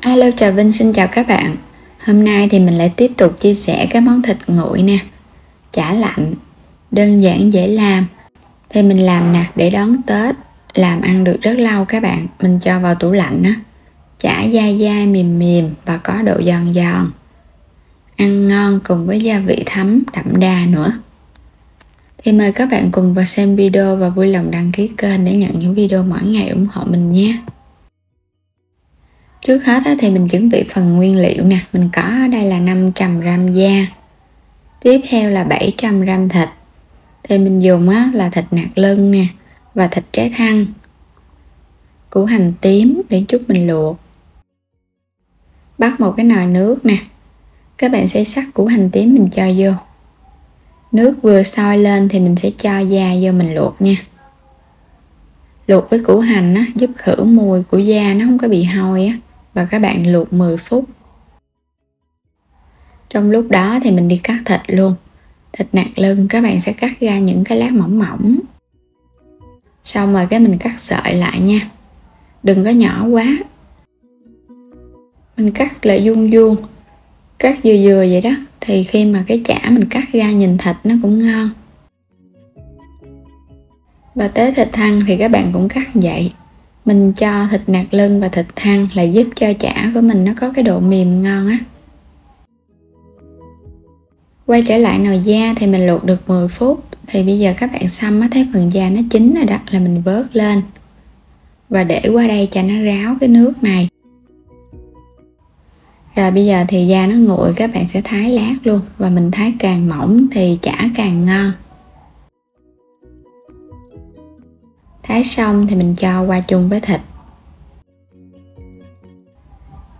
Hello, Trà Vinh xin chào các bạn. Hôm nay thì mình lại tiếp tục chia sẻ cái món thịt nguội nè, chả lạnh, đơn giản dễ làm. Thì mình làm nè để đón Tết, làm ăn được rất lâu các bạn. Mình cho vào tủ lạnh á, chả dai dai mềm mềm và có độ giòn giòn, ăn ngon cùng với gia vị thấm đậm đà nữa. Thì mời các bạn cùng vào xem video và vui lòng đăng ký kênh để nhận những video mỗi ngày ủng hộ mình nhé. Trước hết thì mình chuẩn bị phần nguyên liệu nè. Mình có ở đây là 500g da. Tiếp theo là 700g thịt. Thì mình dùng là thịt nạc lưng nè và thịt trái thăng, củ hành tím để chút mình luộc. Bắt một cái nồi nước nè. Các bạn sẽ sắc củ hành tím mình cho vô. Nước vừa sôi lên thì mình sẽ cho da vô mình luộc nha. Luộc với củ hành giúp khử mùi của da nó không có bị hôi á. Và các bạn luộc 10 phút. Trong lúc đó thì mình đi cắt thịt luôn. Thịt nạc lưng các bạn sẽ cắt ra những cái lát mỏng mỏng. Xong rồi cái mình cắt sợi lại nha. Đừng có nhỏ quá. Mình cắt lại vuông vuông, cắt vừa vừa vậy đó. Thì khi mà cái chả mình cắt ra nhìn thịt nó cũng ngon. Và tới thịt thăng thì các bạn cũng cắt vậy. Mình cho thịt nạc lưng và thịt thăng là giúp cho chả của mình nó có cái độ mềm ngon á. Quay trở lại nồi da thì mình luộc được 10 phút. Thì bây giờ các bạn xăm thấy phần da nó chín rồi đó, là mình vớt lên và để qua đây cho nó ráo cái nước này. Rồi bây giờ thì da nó nguội, các bạn sẽ thái lát luôn. Và mình thái càng mỏng thì chả càng ngon. Thái xong thì mình cho qua chung với thịt.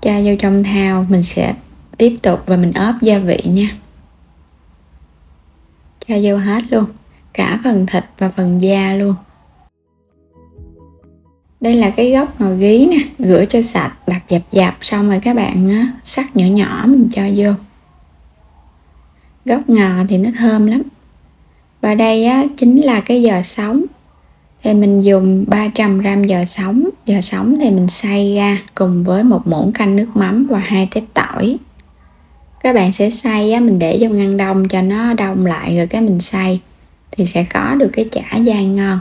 Cho vô trong thau, mình sẽ tiếp tục và mình ốp gia vị nha. Cho vô hết luôn, cả phần thịt và phần da luôn. Đây là cái gốc ngò gí nè, rửa cho sạch, đập dập dập xong rồi các bạn sắc nhỏ nhỏ mình cho vô. Gốc ngò thì nó thơm lắm. Và đây chính là cái giò sống. Thì mình dùng 300g giò sống. Giò sống thì mình xay ra cùng với một muỗng canh nước mắm và 2 tép tỏi. Các bạn sẽ xay mình để vô ngăn đông cho nó đông lại rồi cái mình xay. Thì sẽ có được cái chả dai ngon.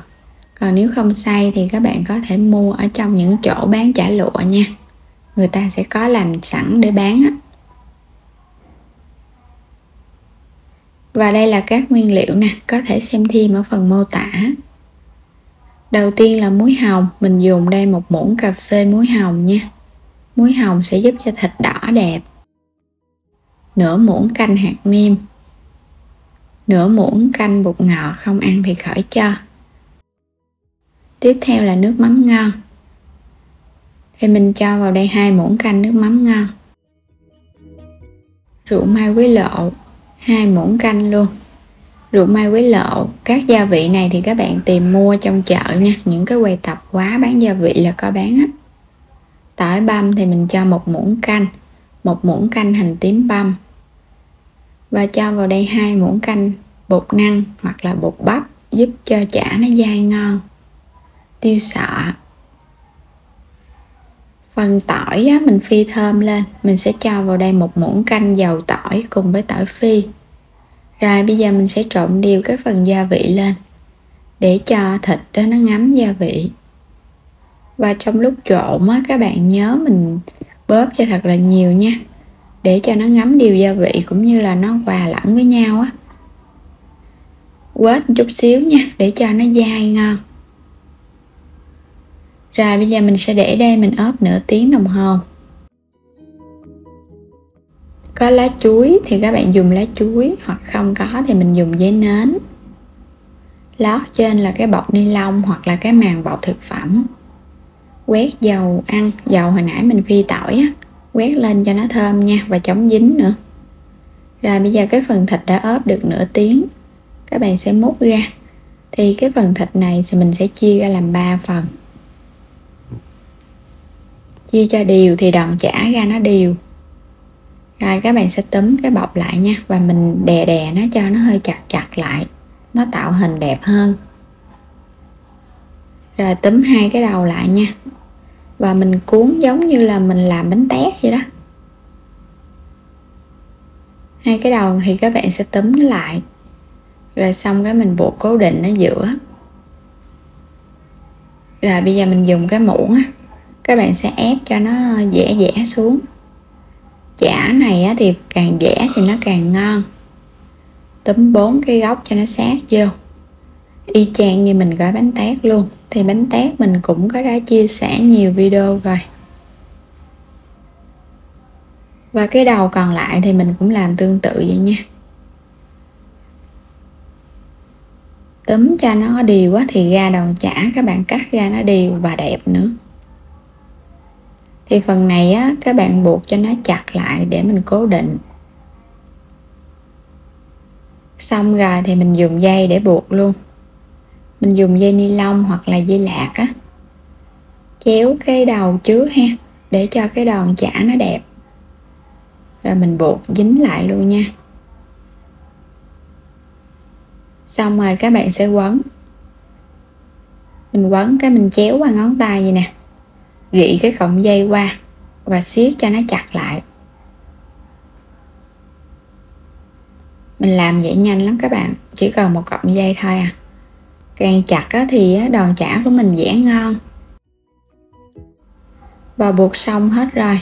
Còn nếu không xay thì các bạn có thể mua ở trong những chỗ bán chả lụa nha. Người ta sẽ có làm sẵn để bán á. Và đây là các nguyên liệu nè, có thể xem thêm ở phần mô tả. Đầu tiên là muối hồng, mình dùng đây một muỗng cà phê muối hồng nha. Muối hồng sẽ giúp cho thịt đỏ đẹp. Nửa muỗng canh hạt nêm. Nửa muỗng canh bột ngọt, không ăn thì khỏi cho. Tiếp theo là nước mắm ngon. Thì mình cho vào đây 2 muỗng canh nước mắm ngon. Rượu mai quế lộ, 2 muỗng canh luôn. Rượu mai quế lộ, các gia vị này thì các bạn tìm mua trong chợ nha. Những cái quầy tạp hóa bán gia vị là có bán á. Tỏi băm thì mình cho 1 muỗng canh, 1 muỗng canh hành tím băm. Và cho vào đây 2 muỗng canh bột năng hoặc là bột bắp giúp cho chả nó dai ngon. Tiêu xạ. Phần tỏi mình phi thơm lên, mình sẽ cho vào đây 1 muỗng canh dầu tỏi cùng với tỏi phi. Rồi bây giờ mình sẽ trộn đều cái phần gia vị lên để cho thịt đó nó ngấm gia vị. Và trong lúc trộn các bạn nhớ mình bóp cho thật là nhiều nha, để cho nó ngấm đều gia vị cũng như là nó hòa lẫn với nhau á. Quết một chút xíu nha, để cho nó dai ngon. Rồi bây giờ mình sẽ để đây mình ốp nửa tiếng đồng hồ. Có lá chuối thì các bạn dùng lá chuối, hoặc không có thì mình dùng giấy nến. Lót trên là cái bọc ni lông hoặc là cái màng bọc thực phẩm. Quét dầu ăn, dầu hồi nãy mình phi tỏi á, quét lên cho nó thơm nha và chống dính nữa. Rồi bây giờ cái phần thịt đã ốp được nửa tiếng, các bạn sẽ múc ra. Thì cái phần thịt này thì mình sẽ chia ra làm 3 phần. Chia cho đều thì đòn chả ra nó đều. Rồi các bạn sẽ túm cái bọc lại nha. Và mình đè đè nó cho nó hơi chặt chặt lại, nó tạo hình đẹp hơn. Rồi túm 2 cái đầu lại nha. và mình cuốn giống như là mình làm bánh tét vậy đó. Hai cái đầu thì các bạn sẽ túm nó lại, rồi xong cái mình buộc cố định ở giữa. Rồi bây giờ mình dùng cái muỗng á, các bạn sẽ ép cho nó dẻ xuống. Chả này á, thì càng dẻ thì nó càng ngon. Túm 4 cái góc cho nó sát vô, y chang như mình gói bánh tét luôn. Thì bánh tét mình cũng có đã chia sẻ nhiều video rồi. Và cái đầu còn lại thì mình cũng làm tương tự vậy nha. Túm cho nó đều quá thì ra đòn chả các bạn cắt ra nó đều và đẹp nữa. Thì phần này á, các bạn buộc cho nó chặt lại để mình cố định. Xong rồi thì mình dùng dây để buộc luôn. Mình dùng dây ni lông hoặc là dây lạc á, chéo cái đầu trước ha, để cho cái đòn chả nó đẹp. Rồi mình buộc dính lại luôn nha. Xong rồi các bạn sẽ quấn. Mình quấn cái mình chéo qua ngón tay vậy nè, gị cái cọng dây qua và siết cho nó chặt lại. Mình làm vậy nhanh lắm các bạn, chỉ cần một cọng dây thôi à. Càng chặt thì đòn chả của mình dẻ ngon. Và buộc xong hết rồi,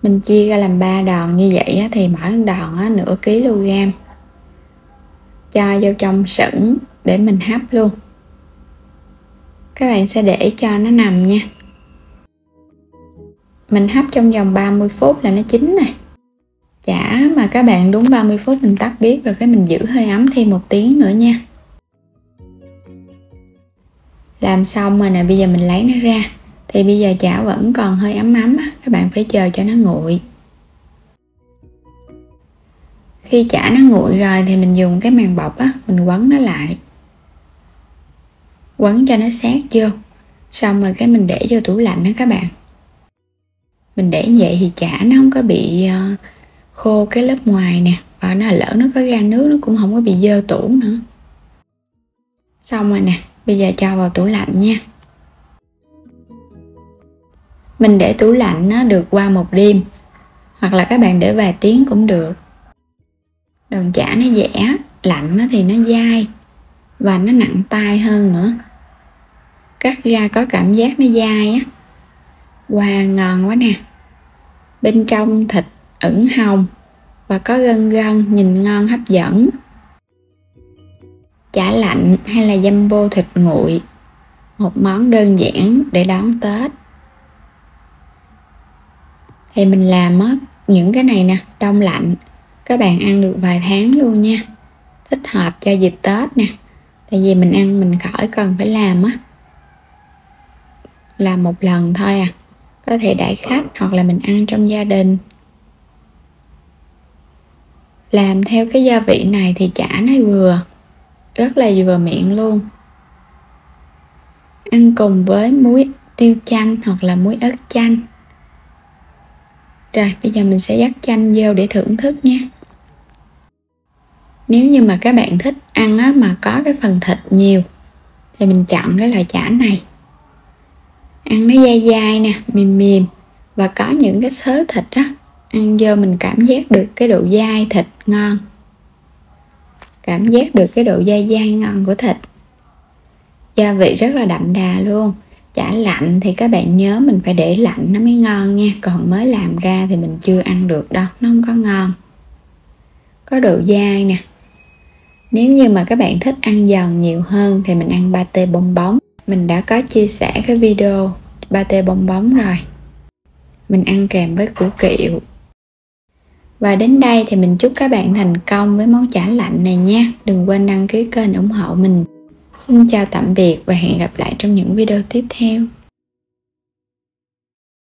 mình chia ra làm 3 đòn như vậy thì mỗi đòn nửa kg. Cho vô trong sửng để mình hấp luôn. Các bạn sẽ để cho nó nằm nha. Mình hấp trong vòng 30 phút là nó chín nè. Chả mà các bạn đúng 30 phút mình tắt bếp rồi cái mình giữ hơi ấm thêm 1 tiếng nữa nha. Làm xong rồi nè, bây giờ mình lấy nó ra. Thì bây giờ chả vẫn còn hơi ấm ấm á, các bạn phải chờ cho nó nguội. Khi chả nó nguội rồi thì mình dùng cái màng bọc á, mình quấn nó lại. Quấn cho nó sát vô. Xong rồi cái mình để vô tủ lạnh đó các bạn. Mình để như vậy thì chả nó không có bị khô cái lớp ngoài nè. Và nó lỡ nó có ra nước nó cũng không có bị dơ tủ nữa. Xong rồi nè, bây giờ cho vào tủ lạnh nha. Mình để tủ lạnh nó được qua 1 đêm. Hoặc là các bạn để vài tiếng cũng được. Đòn chả nó dẻ, lạnh thì nó dai và nó nặng tay hơn nữa. Cắt ra có cảm giác nó dai á. Wow, ngon quá nè. Bên trong thịt ửng hồng và có gân gân, nhìn ngon hấp dẫn. Chả lạnh hay là jumbo thịt nguội, một món đơn giản để đón Tết. Thì mình làm những cái này nè, đông lạnh, các bạn ăn được vài tháng luôn nha. Thích hợp cho dịp Tết nè. Tại vì mình ăn mình khỏi cần phải làm á. Làm một lần thôi à. Có thể đãi khách hoặc là mình ăn trong gia đình. Làm theo cái gia vị này thì chả nó vừa, rất là vừa miệng luôn. Ăn cùng với muối tiêu chanh hoặc là muối ớt chanh. Rồi bây giờ mình sẽ dắt chanh vô để thưởng thức nha. Nếu như mà các bạn thích ăn mà có cái phần thịt nhiều thì mình chọn cái loại chả này. Ăn nó dai dai nè, mềm mềm và có những cái xớ thịt á. Ăn vô mình cảm giác được cái độ dai thịt ngon. Cảm giác được cái độ dai dai ngon của thịt. Gia vị rất là đậm đà luôn. Chả lạnh thì các bạn nhớ mình phải để lạnh nó mới ngon nha. Còn mới làm ra thì mình chưa ăn được đâu, nó không có ngon. Có độ dai nè. Nếu như mà các bạn thích ăn giòn nhiều hơn thì mình ăn pate bong bóng. Mình đã có chia sẻ cái video pate bong bóng rồi. Mình ăn kèm với củ kiệu. Và đến đây thì mình chúc các bạn thành công với món chả lạnh này nha. Đừng quên đăng ký kênh ủng hộ mình. Xin chào tạm biệt và hẹn gặp lại trong những video tiếp theo.